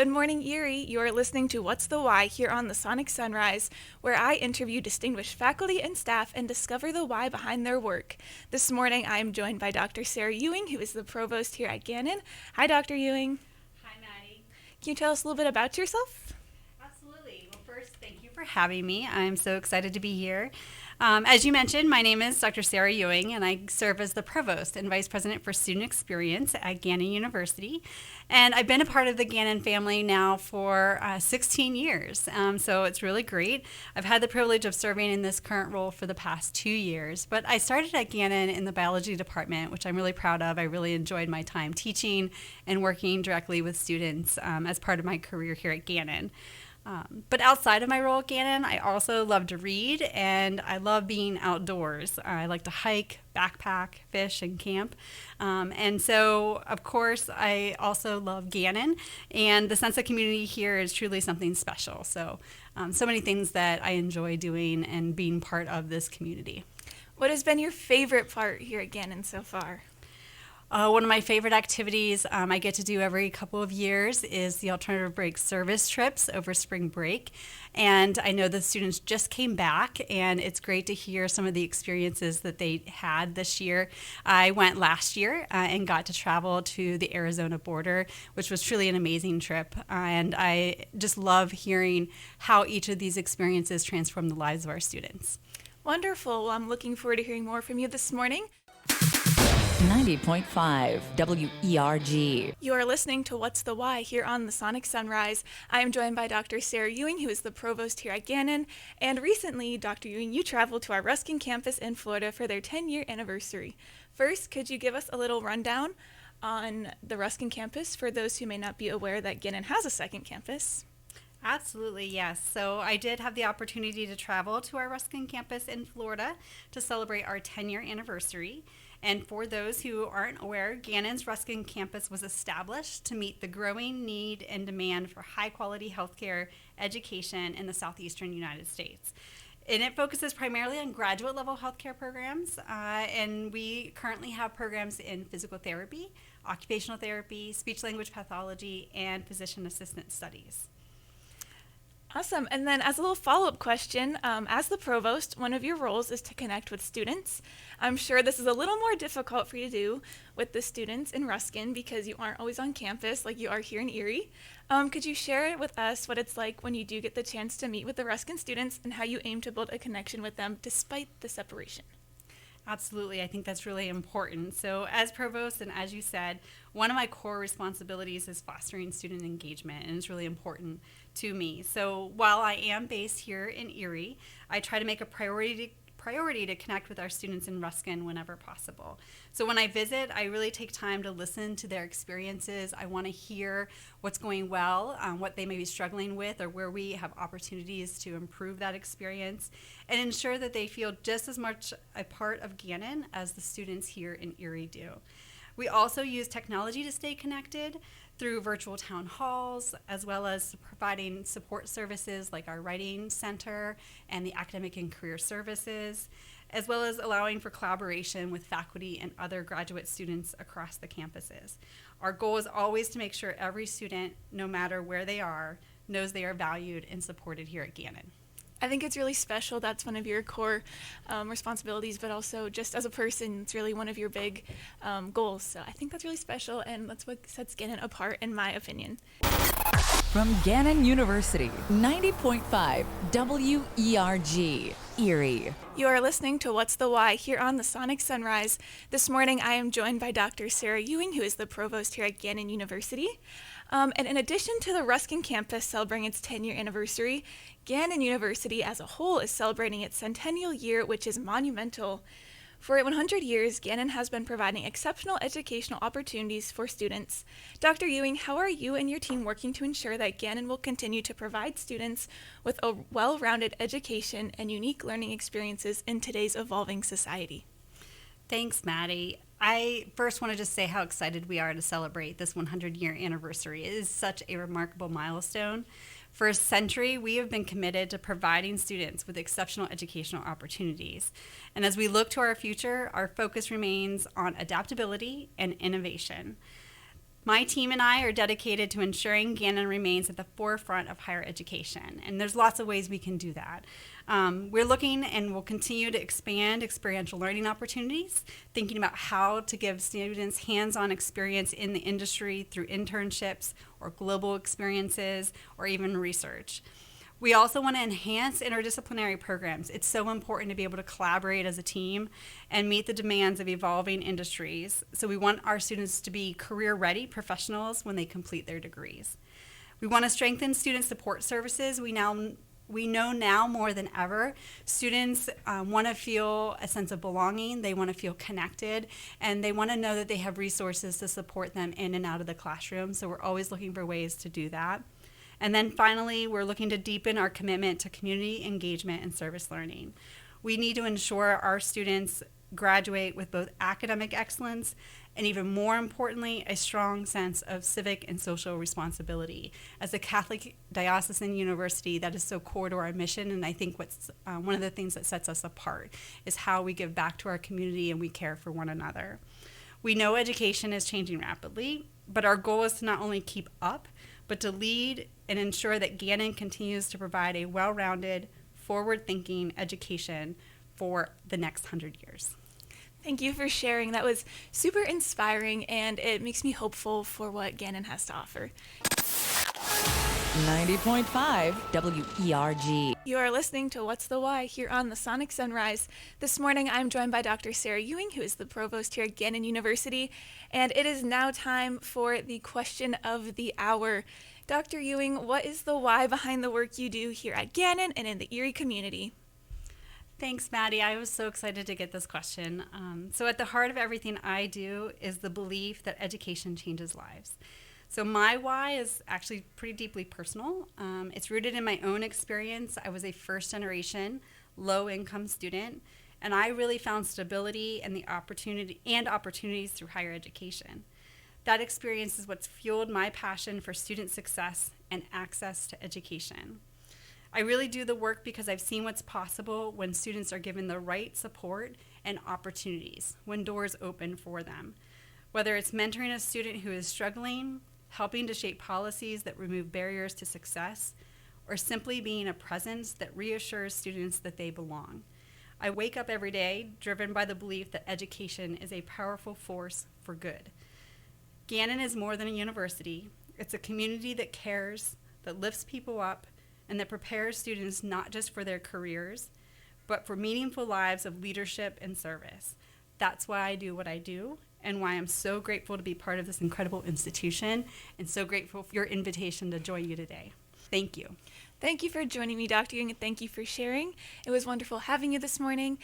Good morning, Erie. You are listening to What's the Why here on the Sonic Sunrise, where I interview distinguished faculty and staff and discover the why behind their work. This morning, I am joined by Dr. Sarah Ewing, who is the provost here at Gannon. Hi, Dr. Ewing. Hi, Maddie. Can you tell us a little bit about yourself? Absolutely. Well, first, thank you for having me. I'm so excited to be here. As you mentioned, my name is Dr. Sarah Ewing, and I serve as the Provost and Vice President for Student Experience at Gannon University. And I've been a part of the Gannon family now for 16 years, so it's really great. I've had the privilege of serving in this current role for the past 2 years, but I started at Gannon in the biology department, which I'm really proud of. I really enjoyed my time teaching and working directly with students as part of my career here at Gannon. But outside of my role at Gannon, I also love to read, and I love being outdoors. I like to hike, backpack, fish, and camp. And so, of course, I also love Gannon, and the sense of community here is truly something special. So many things that I enjoy doing and being part of this community. What has been your favorite part here at Gannon so far? One of my favorite activities I get to do every couple of years is the alternative break service trips over spring break. And I know the students just came back, and it's great to hear some of the experiences that they had this year. I went last year and got to travel to the Arizona border, which was truly an amazing trip. And I just love hearing how each of these experiences transform the lives of our students. Wonderful. Well, I'm looking forward to hearing more from you this morning. 90.5 WERG. You are listening to What's the Why here on the Sonic Sunrise. I am joined by Dr. Sarah Ewing, who is the provost here at Gannon. And recently, Dr. Ewing, you traveled to our Ruskin campus in Florida for their 10-year anniversary. First, could you give us a little rundown on the Ruskin campus for those who may not be aware that Gannon has a second campus? Absolutely, yes. So I did have the opportunity to travel to our Ruskin campus in Florida to celebrate our 10-year anniversary. And for those who aren't aware, Gannon's Ruskin campus was established to meet the growing need and demand for high-quality healthcare education in the southeastern United States. And it focuses primarily on graduate-level healthcare programs, and we currently have programs in physical therapy, occupational therapy, speech-language pathology, and physician assistant studies. Awesome. And then as a little follow-up question, as the provost, one of your roles is to connect with students. I'm sure this is a little more difficult for you to do with the students in Ruskin because you aren't always on campus like you are here in Erie. Could you share with us what it's like when you do get the chance to meet with the Ruskin students and how you aim to build a connection with them despite the separation? Absolutely. I think that's really important. So as provost, and as you said, one of my core responsibilities is fostering student engagement, and it's really important to me. So while I am based here in Erie, I try to make a priority to connect with our students in Ruskin whenever possible. So when I visit, I really take time to listen to their experiences. I want to hear what's going well, what they may be struggling with, or where we have opportunities to improve that experience, and ensure that they feel just as much a part of Gannon as the students here in Erie do. We also use technology to stay connected through virtual town halls, as well as providing support services like our writing center and the academic and career services, as well as allowing for collaboration with faculty and other graduate students across the campuses. Our goal is always to make sure every student, no matter where they are, knows they are valued and supported here at Gannon. I think it's really special. That's one of your core responsibilities, but also just as a person, it's really one of your big goals. So I think that's really special, and that's what sets Gannon apart, in my opinion. From Gannon University, 90.5 WERG, Erie. You are listening to What's the Why here on the Sonic Sunrise. This morning, I am joined by Dr. Sarah Ewing, who is the provost here at Gannon University. And in addition to the Ruskin campus celebrating its 10-year anniversary, Gannon University as a whole is celebrating its centennial year, which is monumental. For 100 years, Gannon has been providing exceptional educational opportunities for students. Dr. Ewing, how are you and your team working to ensure that Gannon will continue to provide students with a well-rounded education and unique learning experiences in today's evolving society? Thanks, Maddie. I first want to just say how excited we are to celebrate this 100-year anniversary. It is such a remarkable milestone. For a century, we have been committed to providing students with exceptional educational opportunities. And as we look to our future, our focus remains on adaptability and innovation. My team and I are dedicated to ensuring Gannon remains at the forefront of higher education, and there's lots of ways we can do that. We're looking and will continue to expand experiential learning opportunities, thinking about how to give students hands-on experience in the industry through internships or global experiences or even research. We also want to enhance interdisciplinary programs. It's so important to be able to collaborate as a team and meet the demands of evolving industries. So we want our students to be career-ready professionals when they complete their degrees. We want to strengthen student support services. We know now more than ever, students want to feel a sense of belonging, they want to feel connected, and they want to know that they have resources to support them in and out of the classroom. So we're always looking for ways to do that. And then finally, we're looking to deepen our commitment to community engagement and service learning. We need to ensure our students graduate with both academic excellence and, even more importantly, a strong sense of civic and social responsibility. As a Catholic diocesan university, that is so core to our mission, and I think what's one of the things that sets us apart is how we give back to our community and we care for one another. We know education is changing rapidly, but our goal is to not only keep up, but to lead and ensure that Gannon continues to provide a well-rounded, forward-thinking education for the next 100 years. Thank you for sharing. That was super inspiring, and it makes me hopeful for what Gannon has to offer. 90.5 WERG. You are listening to What's the Why here on the Sonic Sunrise. This morning I'm joined by Dr. Sarah Ewing, who is the provost here at Gannon University, and it is now time for the question of the hour. Dr. Ewing, what is the why behind the work you do here at Gannon and in the Erie community? Thanks, Maddie. I was so excited to get this question. So at the heart of everything I do is the belief that education changes lives. So my why is actually pretty deeply personal. It's rooted in my own experience. I was a first-generation, low-income student, and I really found stability and opportunities through higher education. That experience is what's fueled my passion for student success and access to education. I really do the work because I've seen what's possible when students are given the right support and opportunities, when doors open for them. Whether it's mentoring a student who is struggling, helping to shape policies that remove barriers to success, or simply being a presence that reassures students that they belong. I wake up every day driven by the belief that education is a powerful force for good. Gannon is more than a university. It's a community that cares, that lifts people up, and that prepares students not just for their careers, but for meaningful lives of leadership and service. That's why I do what I do, and why I'm so grateful to be part of this incredible institution, and so grateful for your invitation to join you today. Thank you. Thank you for joining me, Dr. Ewing, and thank you for sharing. It was wonderful having you this morning.